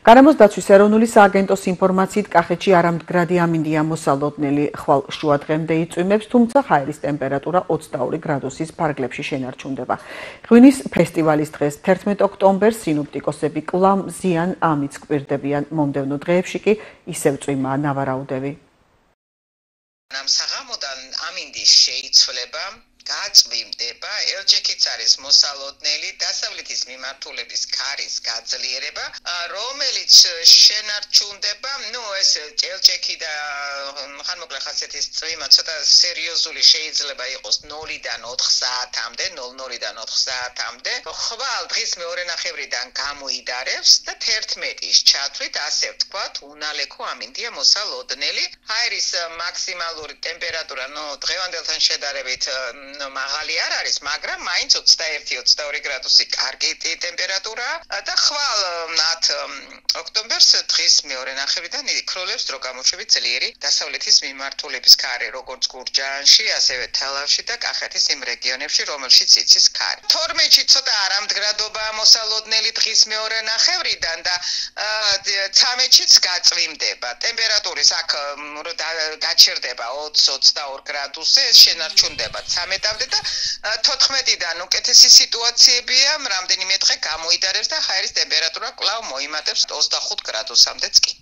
გარემოს დაცვის ეროვნული სააგენტოს ინფორმაციით კახეთში არამდგრადი ამინდია მოსალოდნელი ხვალ შუა დღემდე იწვიმებს, თუმცა ჰაერის ტემპერატურა 22 გრადუსის ფარგლებში შენარჩუნდება. ღვინის ფესტივალის დღეს 11 ოქტომბერს სინოპტიკოსები კვლავ მზიან ამით გვირდებიან, მომდევნო დღეებში კი ისევ წვიმაა ნავარაუდები. საღამოდან ამინდის შეიცვლება გაწვიმდება, ელჭექიც არის მოსალოდნელი, დასავლეთის მიმართულების ქარის გაძლიერება, რომელიც შენარჩუნდება, ეს ელჭექი და ხანმოკლე ხასიათის წვიმა ცოტა სერიოზული შეიძლება იყოს 0-დან 4 საათამდე, 00-დან 4 საათამდე. ხვალ დღის მეორე ნახევრიდან გამოიდარებს და 11-ის ჩათვლით, ასე ვთქვათ, უნალექო ამინდია მოსალოდნელი. ჰაერის მაქსიმალური ტემპერატურა, დღევანდელთან შედარებით მაღალი არ არის, მაგრამ მაინც 21-22 გრადუსი კარგი ტემპერატურაა და ხვალ 10 ოქტომბერს დღის მეორე ნახევრიდან იქროლებს დრო გამოშვებით ძლიერი დასავლეთის მიმართულების ქარი, როგორც გურჯაანში, ასევე თელავში და კახეთის იმ რეგიონებში, რომელშიც იცის ქარი. 12-ში ცოტა არამდგრადობაა მოსალოდნელი დღის მეორე ნახევრიდან და 13-შიც გაწვიმდება. ტემპერატურის აქ გაჩერდება 20-22 გრადუსზე, შენარჩუნდება 13 და 14-დან უკეთესი სიტუაციებია, რამდენიმე დღე გამოიდარებს და ჰაერის ტემპერატურა კვლავ მოიმატებს 25 გრადუსამდეც კი.